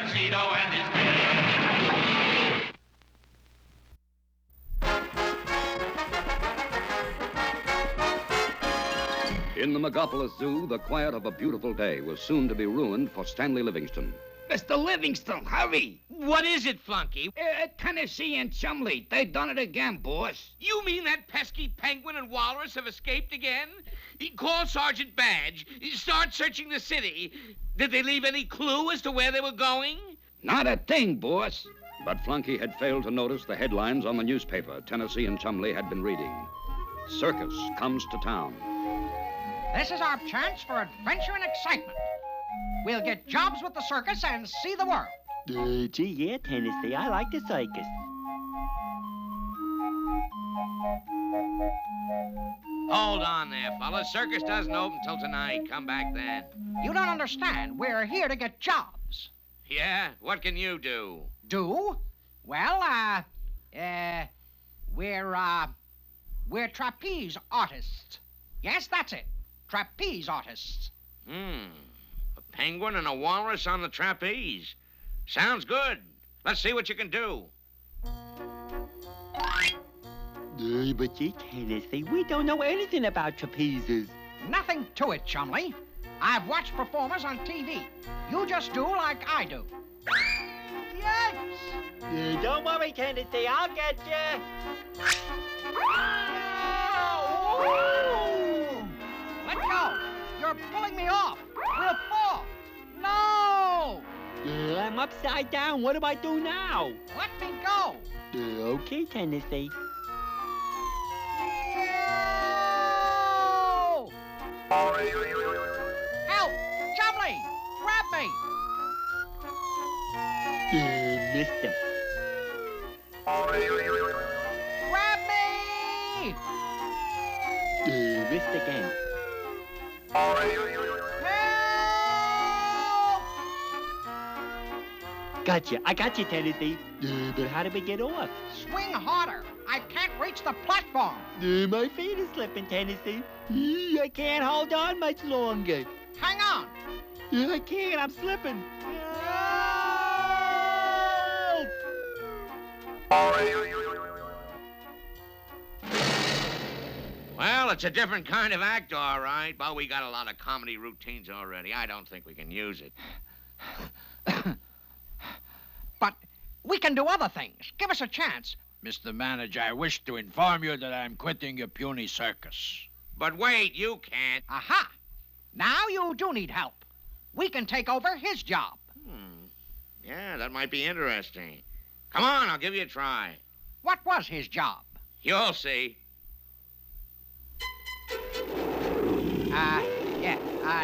tuxedo and his cane. In the Megapolis Zoo, the quiet of a beautiful day was soon to be ruined for Stanley Livingston. Mr. Livingston, hurry! What is it, Flunky? Tennessee and Chumley. They done it again, boss. You mean that pesky penguin and walrus have escaped again? Call Sergeant Badge. Start searching the city. Did they leave any clue as to where they were going? Not a thing, boss. But Flunky had failed to notice the headlines on the newspaper Tennessee and Chumley had been reading. Circus comes to town. This is our chance for adventure and excitement. We'll get jobs with the circus and see the world. Gee, yeah, Tennessee, I like the circus. Hold on there, fellas. Circus doesn't open till tonight. Come back then. You don't understand. We're here to get jobs. Yeah? What can you do? Do? Well, we're trapeze artists. Yes, that's it. Trapeze artists. A penguin and a walrus on the trapeze. Sounds good. Let's see what you can do. But gee, Tennessee, we don't know anything about trapezes. Nothing to it, Chumley. I've watched performers on TV. You just do like I do. Yikes! Don't worry, Tennessee, I'll get you. Let go! You're pulling me off! We'll fall! No! I'm upside down. What do I do now? Let me go! Okay, Tennessee. No! Help! Chumley! Grab me! Missed him. Grab me! Missed again. Help! Gotcha. I got you, Tennessee. But how do we get off? Swing harder. I can't reach the platform. My feet are slipping, Tennessee. I can't hold on much longer. Hang on. I can't. I'm slipping. Well, it's a different kind of act, all right, but we got a lot of comedy routines already. I don't think we can use it. But we can do other things. Give us a chance. Mr. Manager, I wish to inform you that I'm quitting your puny circus. But wait, you can't. Aha! Now you do need help. We can take over his job. Yeah, that might be interesting. Come on, I'll give you a try. What was his job? You'll see.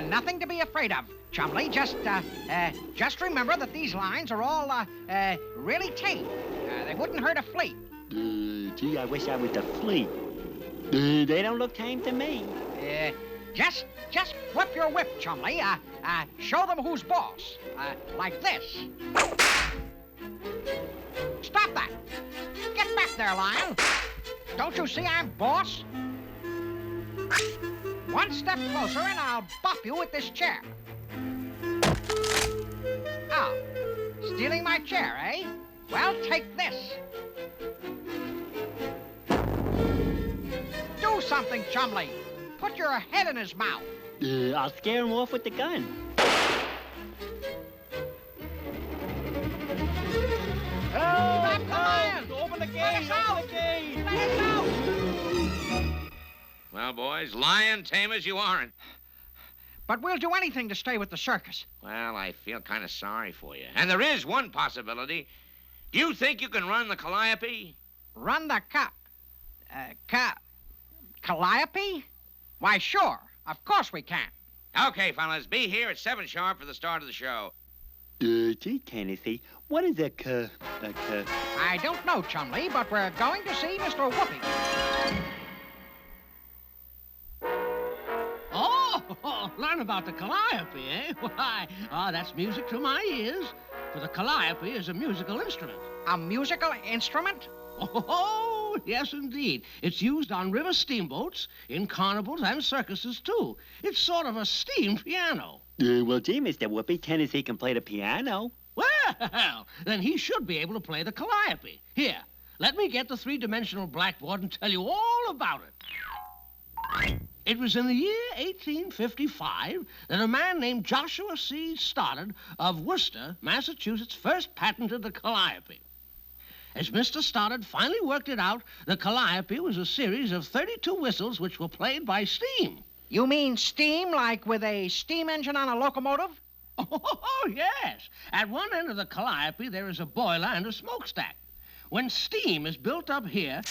Nothing to be afraid of, Chumley. Just remember that these lines are all, really tame. They wouldn't hurt a flea. Gee, I wish I was a flea. They don't look tame to me. Just whip your whip, Chumley. Show them who's boss. Like this. Stop that. Get back there, Lion. Don't you see I'm boss? One step closer and I'll bop you with this chair. Oh, stealing my chair, eh? Well, take this. Do something, Chumley. Put your head in his mouth. I'll scare him off with the gun. Stop the lion! Open the Let gate! us out! Open the gate! Let us out! Well, boys, lion tame as you aren't. But we'll do anything to stay with the circus. Well, I feel kind of sorry for you. And there is one possibility. Do you think you can run the Calliope? Run the Calliope? Why, sure. Of course we can. Okay, fellas, be here at 7 sharp for the start of the show. Gee, Tennessee, what is a I don't know, Chumley, but we're going to see Mr. Whoopi. Oh, learn about the Calliope, eh? Why, that's music to my ears. For the Calliope is a musical instrument. A musical instrument? Oh, yes, indeed. It's used on river steamboats, in carnivals and circuses, too. It's sort of a steam piano. Well, gee, Mr. Whoopi, Tennessee can play the piano. Well, Well, then he should be able to play the calliope. Here, let me get the three-dimensional blackboard and tell you all about it. It was in the year 1855 that a man named Joshua C. Stoddard of Worcester, Massachusetts, first patented the calliope. As Mr. Stoddard finally worked it out, the calliope was a series of 32 whistles which were played by steam. You mean steam, like with a steam engine on a locomotive? Oh, yes. At one end of the calliope, there is a boiler and a smokestack. When steam is built up here,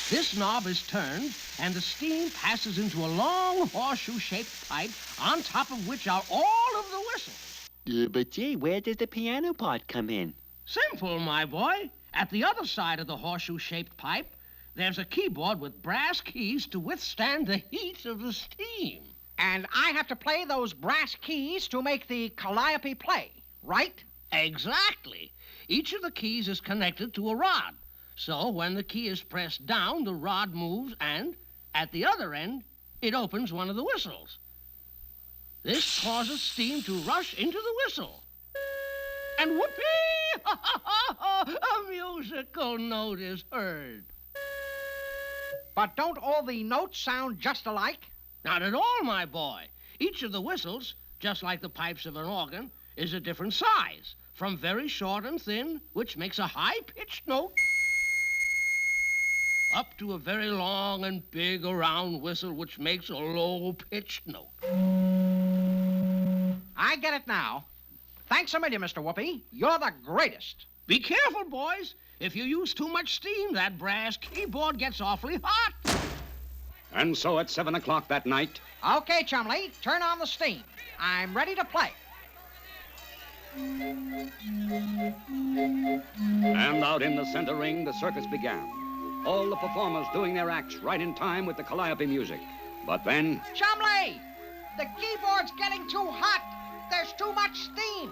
this knob is turned, and the steam passes into a long horseshoe-shaped pipe, on top of which are all of the whistles. But, gee, where does the piano part come in? Simple, my boy. At the other side of the horseshoe-shaped pipe, there's a keyboard with brass keys to withstand the heat of the steam. And I have to play those brass keys to make the calliope play, right? Exactly. Each of the keys is connected to a rod. So when the key is pressed down, the rod moves, and at the other end, it opens one of the whistles. This causes steam to rush into the whistle. And whoopee! A musical note is heard. But don't all the notes sound just alike? Not at all, my boy. Each of the whistles, just like the pipes of an organ, is a different size, from very short and thin, which makes a high-pitched note, up to a very long and big round whistle, which makes a low-pitched note. I get it now. Thanks a million, Mr. Whoopi. You're the greatest. Be careful, boys. If you use too much steam, that brass keyboard gets awfully hot. And so at 7 o'clock that night, Okay, Chumley, turn on the steam. I'm ready to play. and out in the center ring, the circus began. All the performers doing their acts right in time with the calliope music. But then, Chumley! The keyboard's getting too hot. There's too much steam.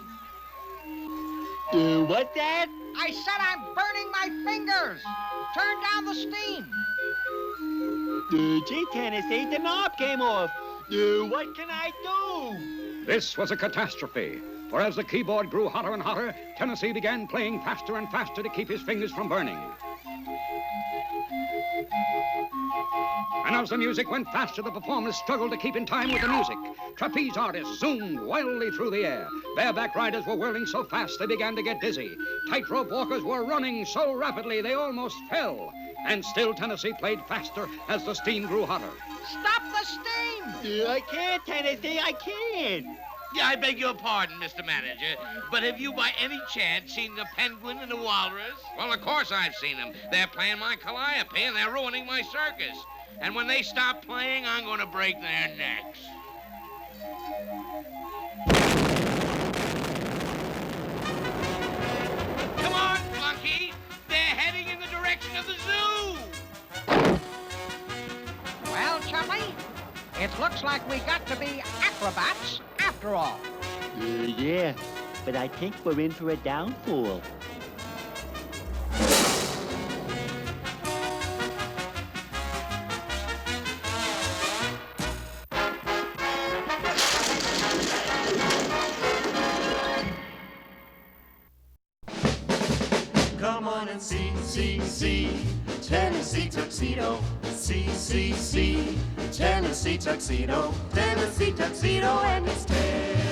What's that? I said I'm burning my fingers. Turn down the steam. Gee, Tennessee, the knob came off. What can I do? this was a catastrophe. For as the keyboard grew hotter and hotter, Tennessee began playing faster and faster to keep his fingers from burning. And as the music went faster, the performers struggled to keep in time with the music. Trapeze artists zoomed wildly through the air. Bareback riders were whirling so fast they began to get dizzy. Tightrope walkers were running so rapidly they almost fell. And still Tennessee played faster as the steam grew hotter. Stop the steam! I can't, Tennessee, I can't. Yeah, I beg your pardon, Mr. Manager, but have you by any chance seen the penguin and the walrus? Well, of course I've seen them. They're playing my calliope, and they're ruining my circus. And when they stop playing, I'm going to break their necks. Come on, Flunky. They're heading in the direction of the zoo. Well, Chumley, it looks like we got to be acrobats after all. Yeah, but I think we're in for a downfall. Come on and see Tennessee tuxedo. See Tennessee tuxedo. Tennessee tuxedo and his tail.